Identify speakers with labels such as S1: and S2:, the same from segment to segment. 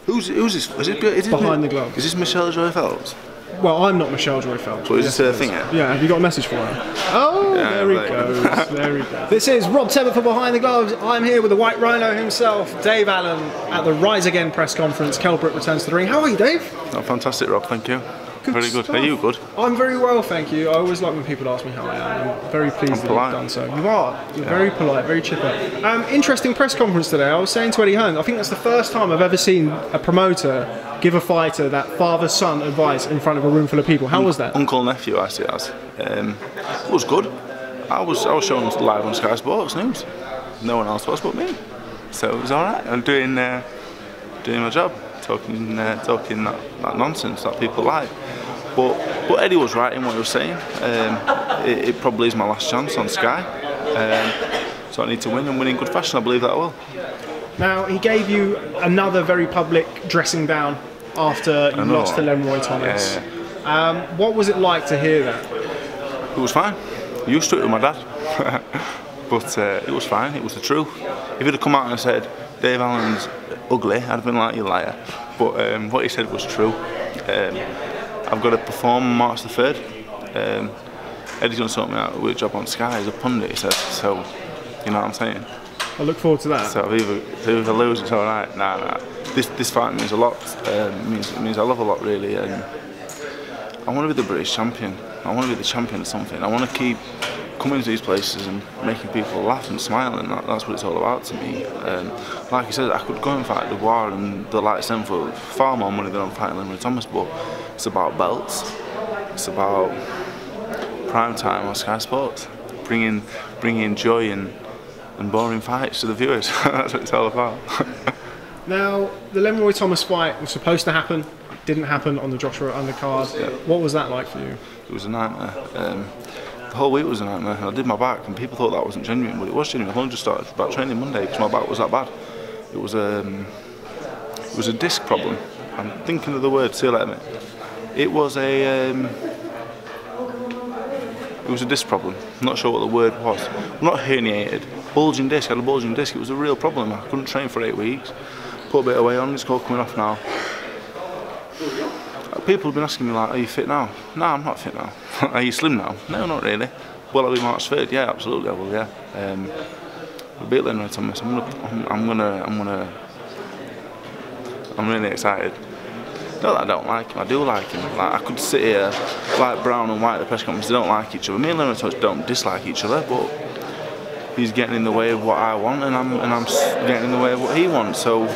S1: Who's this? Is it
S2: Behind the gloves.
S1: Is this Michelle Joy Phelps?
S2: Well, I'm not Michelle Joy Phelps.
S1: But is this her thing?
S2: Yeah, have you got a message for her? Oh, yeah, there he goes. There he goes. This is Rob Tebbutt for Behind the Gloves. I'm here with the White Rhino himself, Dave Allen, at the Rise Again press conference. Kelbrook returns to the ring. How are you, Dave?
S1: Oh, fantastic, Rob. Thank you.
S2: Good
S1: very good.
S2: Stuff.
S1: Are you good?
S2: I'm very well, thank you. I always like when people ask me how I am. I'm very pleased that you've done so. You are. You're very polite, very chipper. Interesting press conference today. I was saying to Eddie Hearn, I think that's the first time I've ever seen a promoter give a fighter that father-son advice in front of a room full of people. How was that?
S1: Uncle-nephew, I see it as. It was good. I was shown live on Sky Sports News. No one else was but me. So it was alright. I'm doing my job. Talking that nonsense that people like, but Eddie was right in what he was saying. It probably is my last chance on Sky, so I need to win and win in good fashion. I believe that I will. Now
S2: he gave you another very public dressing down after you lost to Leroy Thomas. Yeah. What was it like to hear that?
S1: It was fine. Used to it with my dad, but it was fine. It was the truth. If he'd have come out and said Dave Allen's ugly, I'd have been like, you liar. But what he said was true. I've got to perform on March the 3rd. Eddie's going to sort me out with a job on Sky as a pundit, he said. So, you know what I'm saying?
S2: I look forward to that.
S1: So if I lose, it's alright. Nah. This fight means a lot. It means I love a lot, really. And I want to be the British champion. I want to be the champion of something. I want to keep coming to these places and making people laugh and smile, and that's what it's all about to me. Like I said, I could go and fight Dubois and the likes of them for far more money than I'm fighting Leroy Thomas, but it's about belts. It's about prime time on Sky Sports, bringing joy and boring fights to the viewers. That's what it's all about.
S2: Now, the Leroy Thomas fight was supposed to happen. Didn't happen on the Joshua undercard. Yeah. What was that like for you? It
S1: was a nightmare. The whole week was a nightmare. I did my back, and people thought that wasn't genuine, but it was genuine. I only just started back training Monday because my back was that bad. It was a disc problem. I'm thinking of the word. See you later, mate. It was a disc problem. I'm not sure what the word was. Not herniated. Bulging disc. I had a bulging disc. It was a real problem. I couldn't train for 8 weeks. Put a bit of weight on. It's all coming off now. People have been asking me like, are you fit now? No, I'm not fit now. Are you slim now? No, not really. Will I be March 3rd? Yeah, absolutely I will, yeah. We'll beat Leroy Thomas. I'm really excited. Not that I don't like him, I do like him. Like, I could sit here like brown and white at the press conference, they don't like each other. Me and Leroy Thomas don't dislike each other, but he's getting in the way of what I want, and I'm getting in the way of what he wants. So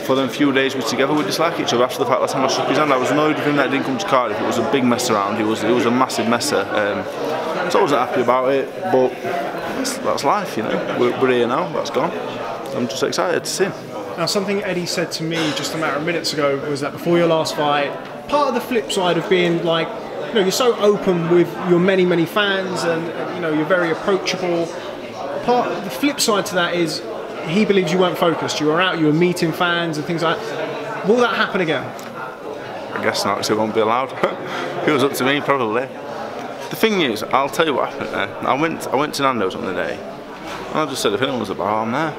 S1: for them few days we were together, we dislike each other. After the fact, last time I shook his hand, I was annoyed with him that he didn't come to Cardiff. It was a big mess around. He was a massive messer. So I wasn't happy about it, but that's life, you know. We're here now. That's gone. I'm just excited to see him.
S2: Now, something Eddie said to me just a matter of minutes ago was that before your last fight, part of the flip side of being like, you know, you're so open with your many fans, and you know, you're very approachable. The flip side to that is, he believes you weren't focused. You were out, you were meeting fans and things like that. Will that happen again?
S1: I guess not, because it won't be allowed. If it was up to me, probably. The thing is, I'll tell you what happened there. I went to Nando's on the day, and I just said, if anyone was about, I'm there.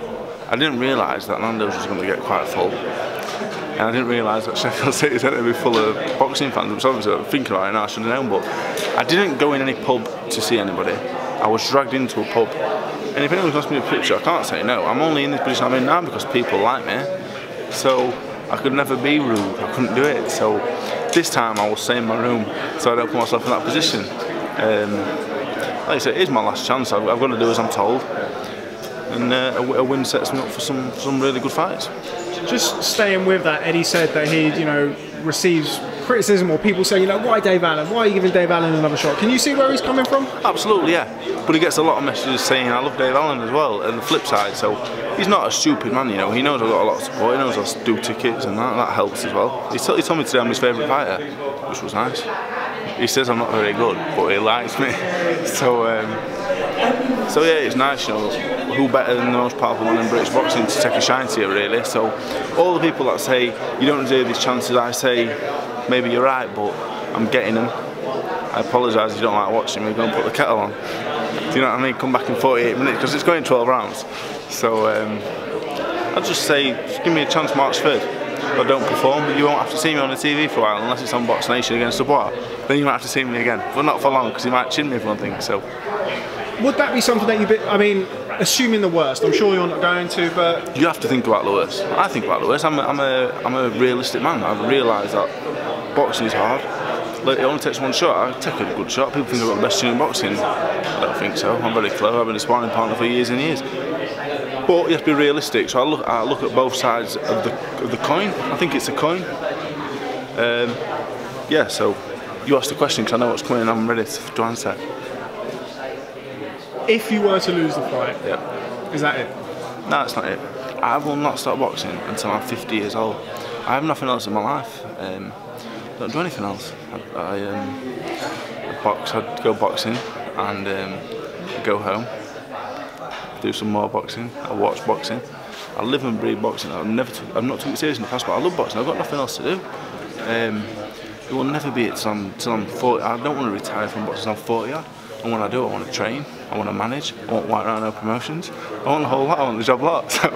S1: I didn't realise that Nando's was going to get quite full. And I didn't realise that Sheffield City was going to be full of boxing fans, which obviously I'm thinking about it now, I should have known, but I didn't go in any pub to see anybody. I was dragged into a pub. And if anyone wants me a picture, I can't say no. I'm only in this position I'm in now because people like me. So I could never be rude, I couldn't do it. So this time I will stay in my room so I don't put myself in that position. Like I said, it is my last chance. I've got to do as I'm told. And a win sets me up for some really good fights.
S2: Just staying with that, Eddie said that he, you know, receives criticism, or people say, you know, why Dave Allen? Why are you giving Dave Allen another shot? Can you see where he's coming from?
S1: Absolutely, yeah. But he gets a lot of messages saying I love Dave Allen as well, and the flip side. So he's not a stupid man, you know. He knows I've got a lot of support. He knows I'll do tickets, and that helps as well. He told me today I'm his favourite fighter, which was nice. He says I'm not very good, but he likes me. So yeah, it's nice, you know. Who better than the most powerful man in British boxing to take a shine to you, really? So all the people that say you don't deserve these chances, I say maybe you're right, but I'm getting them. I apologise if you don't like watching me. Go and put the kettle on. Do you know what I mean? Come back in 48 minutes because it's going 12 rounds. So I'd just say, just give me a chance March 3rd. I don't perform, you won't have to see me on the TV for a while unless it's on Box Nation against Dubois. Then you might have to see me again, but not for long because he might chin me if one thing. So,
S2: would that be something that I mean, assuming the worst, I'm sure you're not going to, but
S1: you have to think about the worst. I think about the worst. I'm a realistic man. I've realised that boxing is hard. Like, it only takes one shot. I take a good shot. People think I've got the best chin in boxing. I don't think so. I'm very clever. I've been a sparring partner for years and years. But you have to be realistic. So I look at both sides of the coin. I think it's a coin. Yeah. So you asked the question because I know what's coming. I'm ready to answer.
S2: If you were to lose the fight,
S1: yeah,
S2: is that it?
S1: No, that's not it. I will not stop boxing until I'm 50 years old. I have nothing else in my life. Don't do anything else. I box. I'd go boxing and go home, do some more boxing. I watch boxing. I live and breathe boxing. I've not took it serious in the past, but I love boxing. I've got nothing else to do. It will never be it till I'm 40. I don't want to retire from boxing until I'm 40 odd. And when I do, I want to train. I want to manage. I want white rhino promotions. I want the whole lot. I want the job lot. So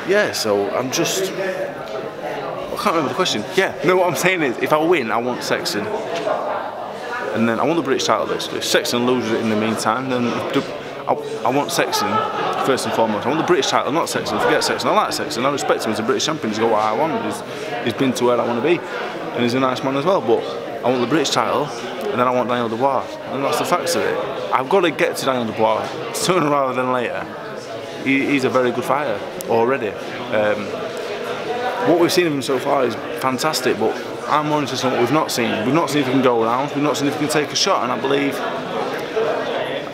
S1: yeah. So I'm just. I can't remember the question. Yeah, no, what I'm saying is, if I win, I want Sexton. And then I want the British title, basically. If Sexton loses it in the meantime, then I want Sexton, first and foremost. I want the British title, not Sexton. Forget Sexton. I like Sexton. I respect him as a British champion. He's got what I want. He's been to where I want to be. And he's a nice man as well. But I want the British title, and then I want Daniel Dubois. And that's the facts of it. I've got to get to Daniel Dubois sooner rather than later. He's a very good fighter already. What we've seen of him so far is fantastic, but I'm more interested in what we've not seen. We've not seen if he can go around, we've not seen if he can take a shot, and I believe,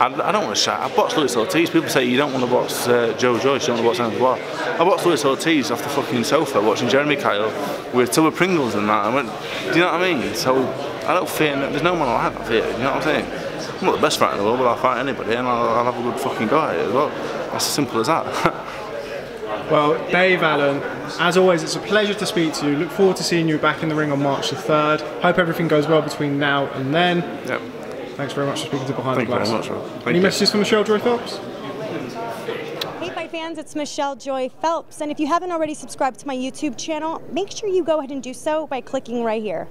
S1: I don't want to shout, I boxed Luis Ortiz. People say you don't want to box Joe Joyce, you don't want to box Daniel Dubois. I boxed Luis Ortiz off the fucking sofa watching Jeremy Kyle with Tebbutt Pringles and that. I went, do you know what I mean? So I don't fear, there's no one I'll have that fear, you know what I'm saying? I'm not the best fighter in the world, but I'll fight anybody and I'll have a good fucking go at it as well. That's as simple as that.
S2: Well, Dave Allen, as always, it's a pleasure to speak to you. Look forward to seeing you back in the ring on March the 3rd. Hope everything goes well between now and then.
S1: Yep.
S2: Thanks very much for speaking to Behind the Glass.
S1: Thank you very much, Rob.
S2: Any messages for Michelle Joy Phelps?
S3: Hey fight fans, it's Michelle Joy Phelps, and if you haven't already subscribed to my YouTube channel, make sure you go ahead and do so by clicking right here.